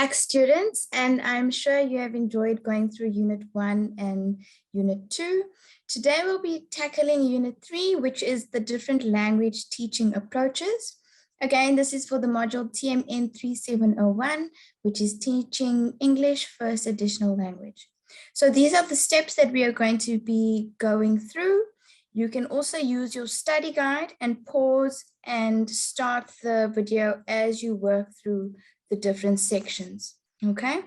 back, students, and I'm sure you have enjoyed going through Unit 1 and Unit 2. Today we'll be tackling Unit 3, which is the different language teaching approaches. Again, this is for the module TMN3701, which is teaching English first additional language. So these are the steps that we are going to be going through. You can also use your study guide and pause and start the video as you work through the different sections, okay?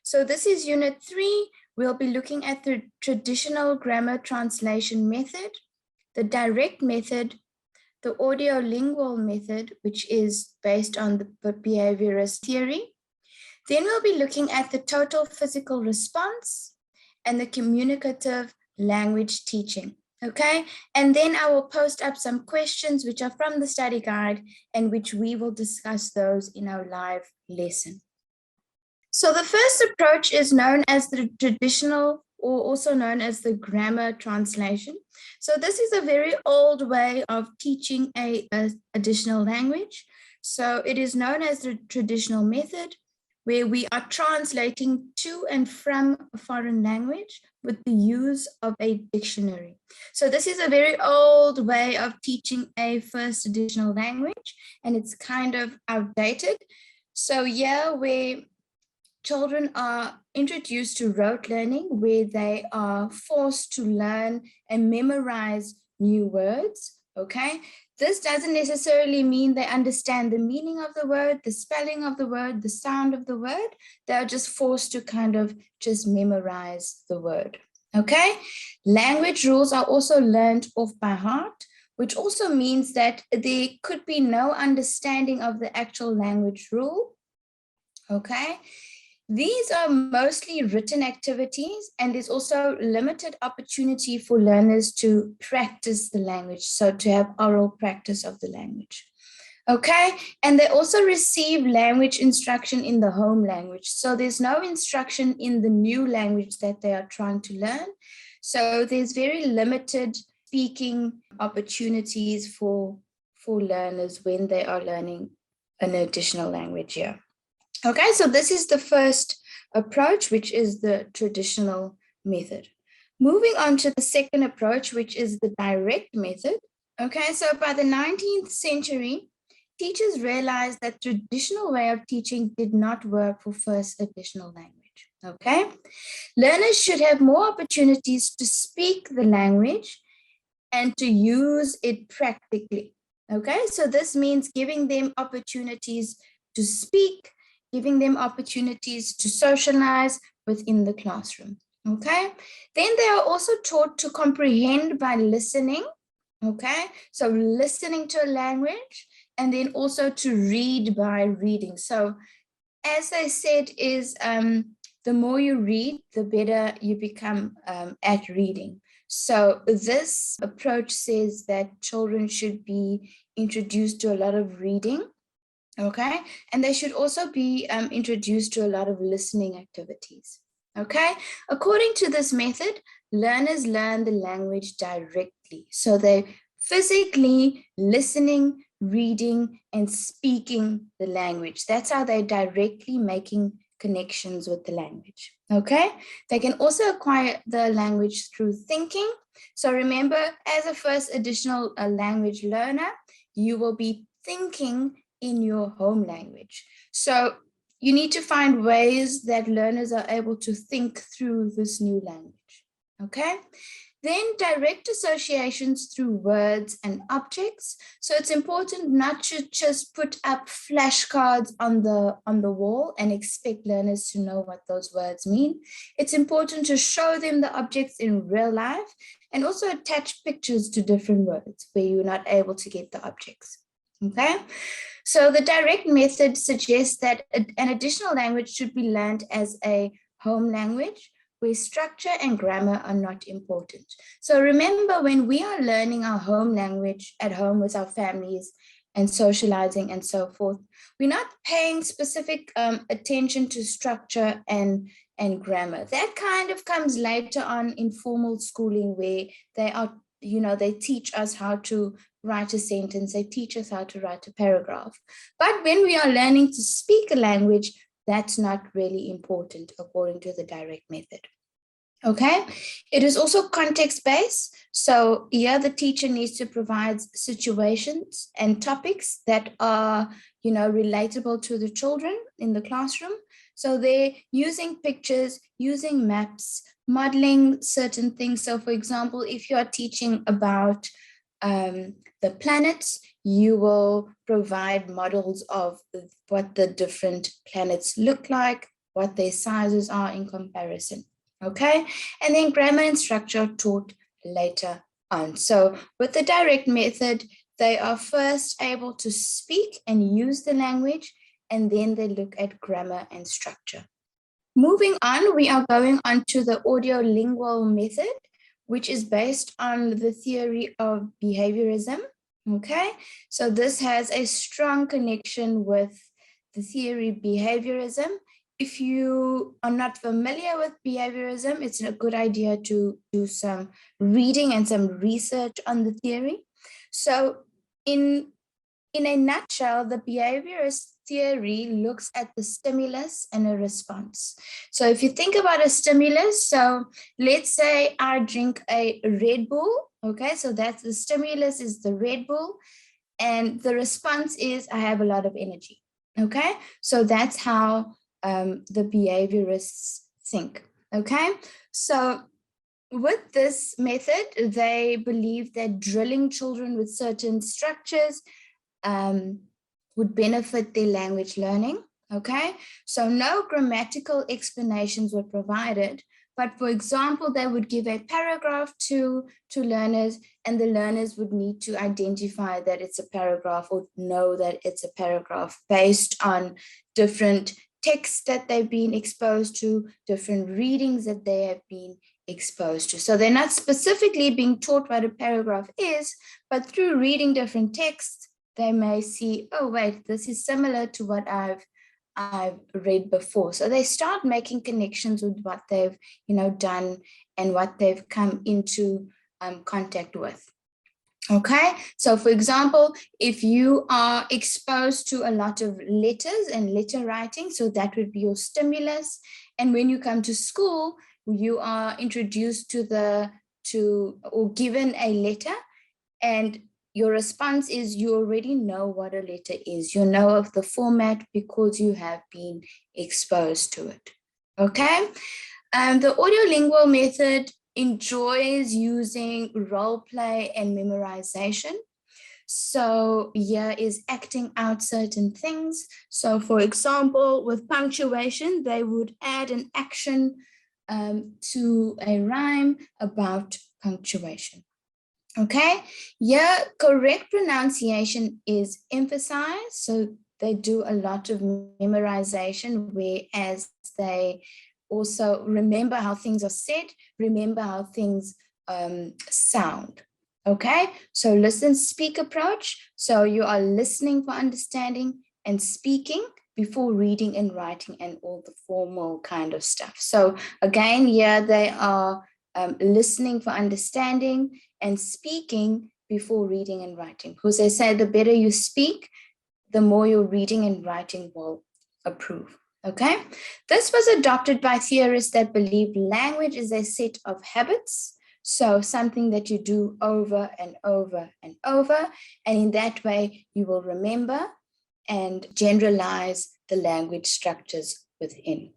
So this is Unit 3. We'll be looking at the traditional grammar translation method, the direct method, the audio-lingual method, which is based on the behaviorist theory. Then we'll be looking at the total physical response and the communicative language teaching. Okay, and then I will post up some questions which are from the study guide and which we will discuss those in our live lesson. So the first approach is known as the traditional, or also known as the grammar translation. So this is a very old way of teaching a additional language. So it is known as the traditional method, where we are translating to and from a foreign language with the use of a dictionary. So this is a very old way of teaching a first additional language, and it's kind of outdated. So yeah, where children are introduced to rote learning, where they are forced to learn and memorize new words, okay? This doesn't necessarily mean they understand the meaning of the word, the spelling of the word, the sound of the word. They're just forced to kind of just memorize the word, okay? Language rules are also learned off by heart, which also means that there could be no understanding of the actual language rule, okay? These are mostly written activities, and there's also limited opportunity for learners to practice the language, so to have oral practice of the language. Okay, and they also receive language instruction in the home language. So there's no instruction in the new language that they are trying to learn. So there's very limited speaking opportunities for learners when they are learning an additional language here. Okay, so this is the first approach, which is the traditional method. Moving on to the second approach, which is the direct method. Okay, so by the 19th century, teachers realized that traditional way of teaching did not work for first additional language. Okay, learners should have more opportunities to speak the language and to use it practically. Okay, so this means giving them opportunities to speak, giving them opportunities to socialize within the classroom, okay? Then they are also taught to comprehend by listening, okay? So listening to a language, and then also to read by reading. So as they said is, the more you read, the better you become at reading. So this approach says that children should be introduced to a lot of reading, okay? And they should also be introduced to a lot of listening activities, okay? According to this method, learners learn the language directly. So they're physically listening, reading, and speaking the language. That's how they're directly making connections with the language, okay? They can also acquire the language through thinking. So remember, as a first additional language learner, you will be thinking in your home language. So you need to find ways that learners are able to think through this new language, okay? Then direct associations through words and objects. So it's important not to just put up flashcards on the wall and expect learners to know what those words mean. It's important to show them the objects in real life and also attach pictures to different words where you're not able to get the objects, okay? So the direct method suggests that an additional language should be learned as a home language, where structure and grammar are not important. So remember, when we are learning our home language at home with our families and socializing and so forth, we're not paying specific attention to structure and grammar. That kind of comes later on in formal schooling, where they are, they teach us how to write a sentence, they teach us how to write a paragraph. But when we are learning to speak a language, that's not really important according to the direct method. Okay, it is also context-based. So here the teacher needs to provide situations and topics that are, relatable to the children in the classroom. So they're using pictures, using maps, modeling certain things. So for example, if you are teaching about the planets, you will provide models of what the different planets look like, what their sizes are in comparison. Okay, and then grammar and structure taught later on. So with the direct method, they are first able to speak and use the language, and then they look at grammar and structure. Moving on, we are going on to the audio-lingual method, which is based on the theory of behaviorism. Okay, so this has a strong connection with the theory behaviorism. If you are not familiar with behaviorism, it's a good idea to do some reading and some research on the theory. So in a nutshell, the behaviorist theory looks at the stimulus and a response. So if you think about a stimulus, so let's say I drink a Red Bull, okay? So that's the stimulus is the Red Bull, and the response is I have a lot of energy, okay? So that's how the behaviorists think, okay? So with this method, they believe that drilling children with certain structures would benefit their language learning, okay? So no grammatical explanations were provided, but for example, they would give a paragraph to learners, and the learners would need to identify that it's a paragraph or know that it's a paragraph based on different texts that they've been exposed to, different readings that they have been exposed to. So they're not specifically being taught what a paragraph is, but through reading different texts, they may see, oh, wait, this is similar to what I've read before. So they start making connections with what they've, done and what they've come into contact with. Okay, so for example, if you are exposed to a lot of letters and letter writing, so that would be your stimulus. And when you come to school, you are introduced or given a letter, and your response is you already know what a letter is. You know of the format because you have been exposed to it. Okay, the audio-lingual method enjoys using role play and memorization. So here is acting out certain things. So for example, with punctuation, they would add an action to a rhyme about punctuation. Okay, yeah, correct pronunciation is emphasized. So they do a lot of memorization, whereas they also remember how things are said, remember how things sound. Okay, so listen, speak approach. So you are listening for understanding and speaking before reading and writing and all the formal kind of stuff. So again, yeah, they are listening for understanding and speaking before reading and writing. Because they say the better you speak, the more your reading and writing will improve. Okay, this was adopted by theorists that believe language is a set of habits. So something that you do over and over and over, and in that way you will remember and generalize the language structures within.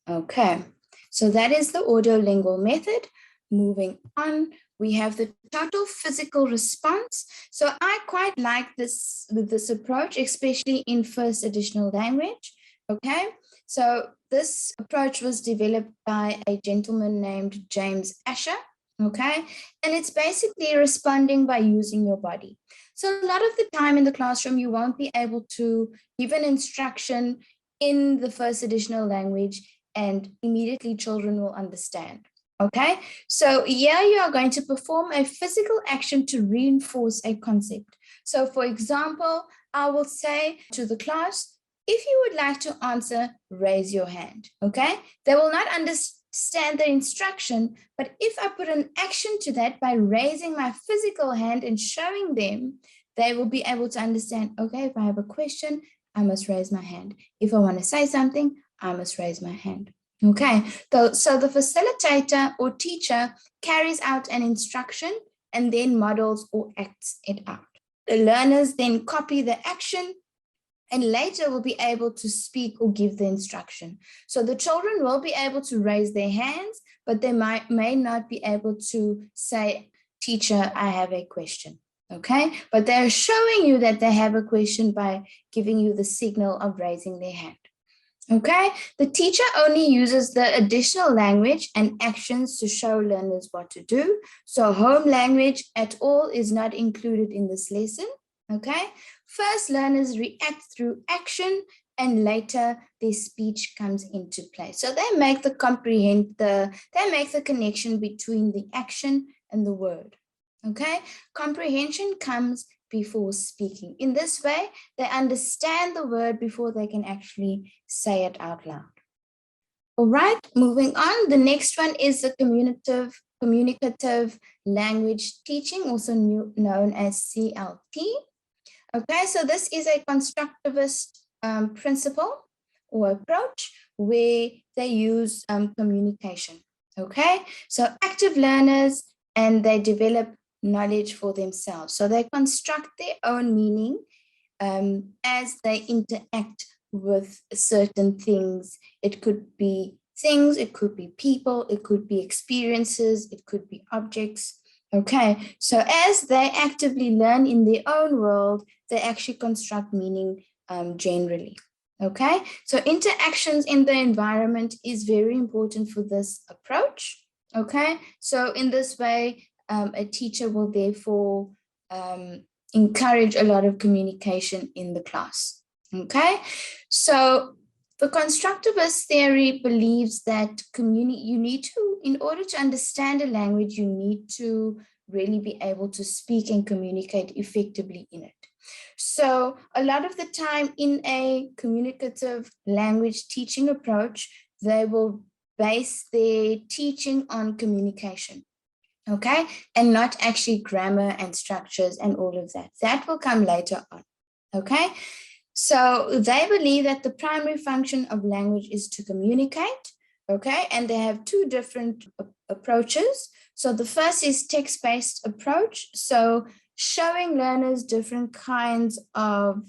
Okay, so that is the audio-lingual method. Moving on, we have the total physical response. So I quite like this approach, especially in first additional language. Okay, so this approach was developed by a gentleman named James Asher. Okay, and it's basically responding by using your body. So a lot of the time in the classroom, you won't be able to give an instruction in the first additional language and immediately children will understand. Okay, so here you are going to perform a physical action to reinforce a concept. So for example, I will say to the class, if you would like to answer, raise your hand, okay? They will not understand the instruction, but if I put an action to that by raising my physical hand and showing them, they will be able to understand, okay, if I have a question, I must raise my hand. If I want to say something, I must raise my hand. Okay, so the facilitator or teacher carries out an instruction and then models or acts it out. The learners then copy the action and later will be able to speak or give the instruction. So the children will be able to raise their hands, but they may not be able to say, teacher, I have a question. Okay, but they're showing you that they have a question by giving you the signal of raising their hand. Okay, the teacher only uses the additional language and actions to show learners what to do. So home language at all is not included in this lesson. Okay, first learners react through action and later their speech comes into play. So they make the connection between the action and the word. Okay, comprehension comes before speaking. In this way, they understand the word before they can actually say it out loud. All right, moving on. The next one is the communicative language teaching, also known as CLT. Okay, so this is a constructivist principle or approach where they use communication. Okay, so active learners and they develop knowledge for themselves. So they construct their own meaning as they interact with certain things. It could be things, it could be people, it could be experiences, it could be objects. Okay, so as they actively learn in their own world, they actually construct meaning generally. Okay, so interactions in the environment is very important for this approach. Okay, so in this way, a teacher will therefore encourage a lot of communication in the class. Okay, so the constructivist theory believes that you need to, in order to understand a language, you need to really be able to speak and communicate effectively in it. So a lot of the time in a communicative language teaching approach, they will base their teaching on communication. Okay, and not actually grammar and structures and all of that. That will come later on. Okay, so they believe that the primary function of language is to communicate. Okay, and they have two different approaches. So the first is text-based approach. So showing learners different kinds of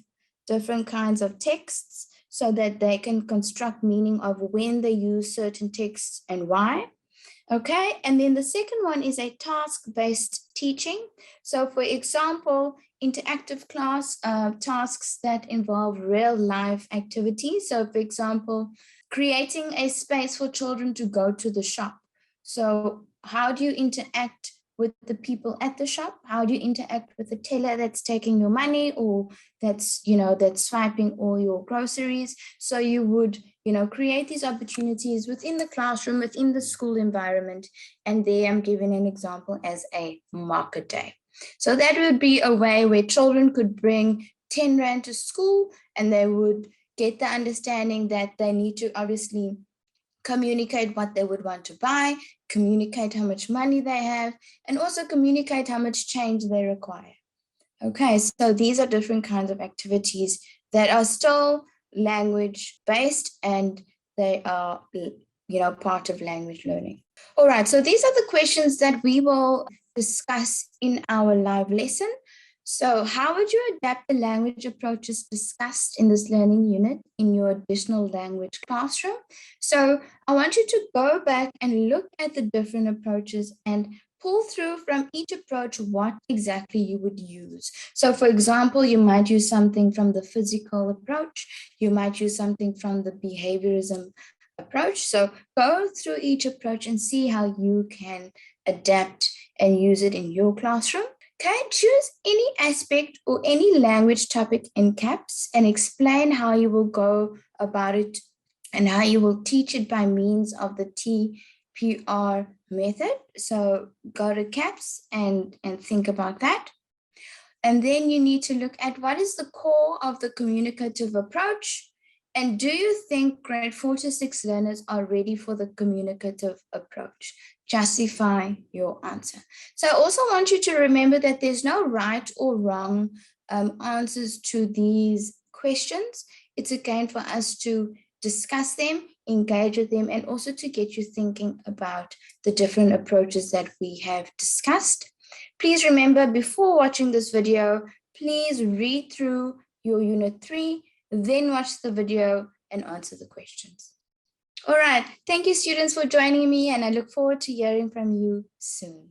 texts so that they can construct meaning of when they use certain texts and why. Okay, and then the second one is a task-based teaching. So for example, interactive class tasks that involve real life activities. So for example, creating a space for children to go to the shop. So how do you interact with the people at the shop? How do you interact with the teller that's taking your money or that's swiping all your groceries? So you would, create these opportunities within the classroom, within the school environment. And there I'm giving an example as a market day. So that would be a way where children could bring 10 Rand to school and they would get the understanding that they need to obviously communicate what they would want to buy, communicate how much money they have, and also communicate how much change they require. Okay, so these are different kinds of activities that are still language based and they are, part of language learning. All right, so these are the questions that we will discuss in our live lesson. So how would you adapt the language approaches discussed in this learning unit in your additional language classroom? So I want you to go back and look at the different approaches and pull through from each approach what exactly you would use. So for example, you might use something from the physical approach, you might use something from the behaviorism approach. So go through each approach and see how you can adapt and use it in your classroom. Okay, choose any aspect or any language topic in caps and explain how you will go about it and how you will teach it by means of the TPR method. So go to caps and think about that. And then you need to look at what is the core of the communicative approach. And do you think grade 4 to 6 learners are ready for the communicative approach? Justify your answer. So I also want you to remember that there's no right or wrong answers to these questions. It's again for us to discuss them, engage with them, and also to get you thinking about the different approaches that we have discussed. Please remember, before watching this video, please read through your Unit 3, then watch the video and answer the questions. All right, thank you students for joining me, and I look forward to hearing from you soon.